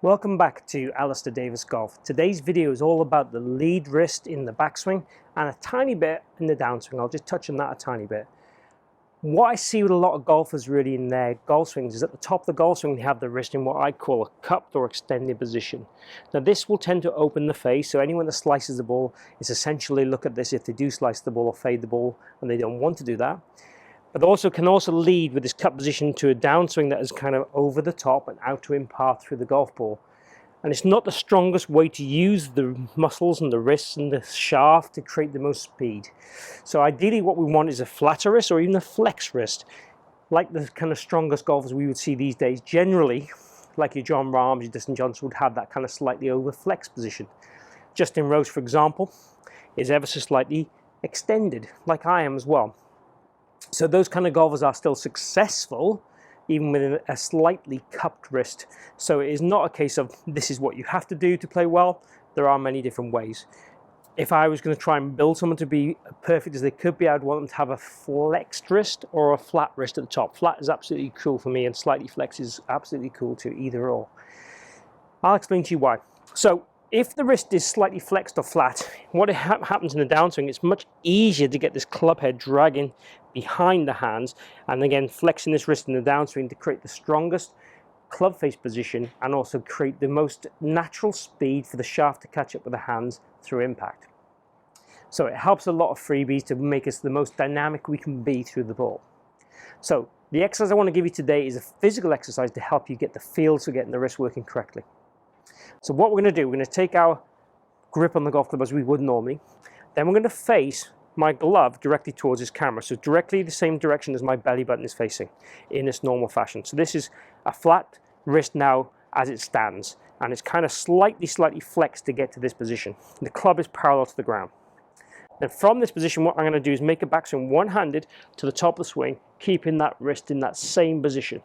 Welcome back to Alistair Davies Golf. Today's video is all about the lead wrist in the backswing and a tiny bit in the downswing. I'll just touch on that a tiny bit. What I see with a lot of golfers really in their golf swings is at the top of the golf swing they have the wrist in what I call a cupped or extended position. Now this will tend to open the face, so anyone that slices the ball is essentially look at this if they do slice the ball or fade the ball and they don't want to do that. But also can also lead with this cup position to a downswing that is kind of over the top and out to impart through the golf ball. And it's not the strongest way to use the muscles and the wrists and the shaft to create the most speed. So ideally what we want is a flatter wrist or even a flex wrist, like the kind of strongest golfers we would see these days. Generally, like your John Rahms, your Dustin Johnson would have that kind of slightly over flex position. Justin Rose, for example, is ever so slightly extended, like I am as well. So those kind of golfers are still successful even with a slightly cupped wrist. So it is not a case of this is what you have to do to play well. There are many different ways. If I was going to try and build someone to be perfect as they could be, I'd want them to have a flexed wrist or a flat wrist at the top. Flat is absolutely cool for me and slightly flex is absolutely cool too, either or. I'll explain to you why. So if the wrist is slightly flexed or flat, what happens in the downswing, it's much easier to get this club head dragging behind the hands and again flexing this wrist in the downswing to create the strongest club face position and also create the most natural speed for the shaft to catch up with the hands through impact. So it helps a lot of freebies to make us the most dynamic we can be through the ball. So the exercise I want to give you today is a physical exercise to help you get the feel for getting the wrist working correctly. So what we're going to do, we're going to take our grip on the golf club as we would normally. Then we're going to face my glove directly towards this camera. So directly the same direction as my belly button is facing in this normal fashion. So this is a flat wrist now as it stands. And it's kind of slightly flexed to get to this position. The club is parallel to the ground. And from this position, what I'm going to do is make a backswing one-handed to the top of the swing, keeping that wrist in that same position.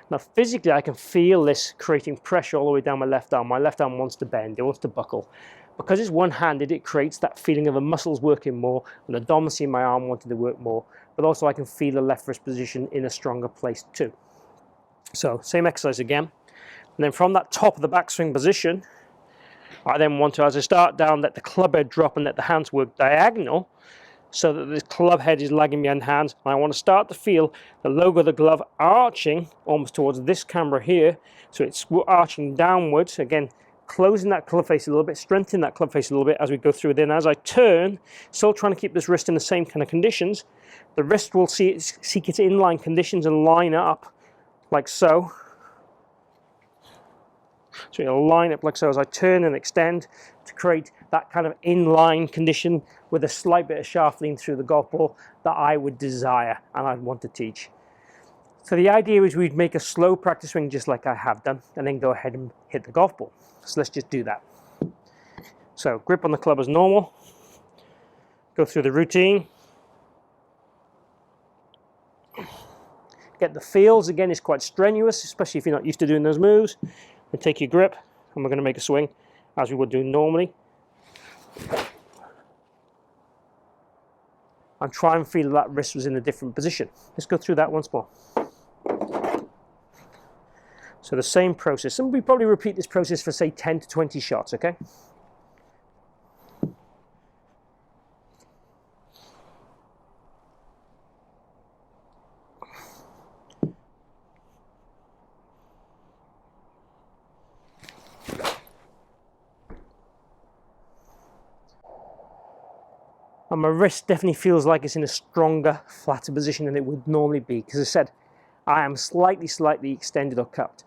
Now physically I can feel this creating pressure all the way down my left arm. My left arm wants to bend, it wants to buckle. Because it's one-handed, it creates that feeling of the muscles working more and the dominancy in my arm wanting to work more. But also I can feel the left wrist position in a stronger place too. So same exercise again. And then from that top of the backswing position, I then want to, as I start down, let the club head drop and let the hands work diagonal, so that the club head is lagging behind the hands. And I want to start to feel the logo of the glove arching almost towards this camera here. So it's arching downwards, again, closing that club face a little bit, strengthening that club face a little bit as we go through. Then as I turn, still trying to keep this wrist in the same kind of conditions, the wrist will seek its inline conditions and line up like so. So it'll line up like so as I turn and extend to create that kind of inline condition with a slight bit of shaft lean through the golf ball that I would desire and I'd want to teach. So the idea is we'd make a slow practice swing just like I have done and then go ahead and hit the golf ball. So let's just do that. So grip on the club as normal, go through the routine, get the feels. Again, it's quite strenuous, especially if you're not used to doing those moves. And take your grip and we're going to make a swing as we would do normally. And try and feel that wrist was in a different position. Let's go through that once more. So the same process, and we probably repeat this process for say 10 to 20 shots, okay? And my wrist definitely feels like it's in a stronger, flatter position than it would normally be. Because as I said, I am slightly extended or cupped.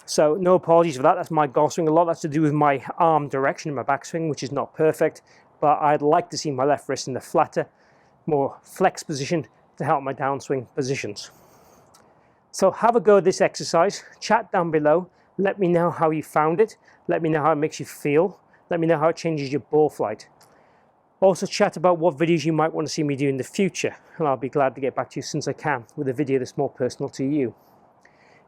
So no apologies for that. That's my golf swing. A lot that's to do with my arm direction in my backswing, which is not perfect. But I'd like to see my left wrist in the flatter, more flex position to help my downswing positions. So have a go at this exercise. Chat down below. Let me know how you found it. Let me know how it makes you feel. Let me know how it changes your ball flight. Also chat about what videos you might want to see me do in the future, and I'll be glad to get back to you as soon as I can with a video that's more personal to you.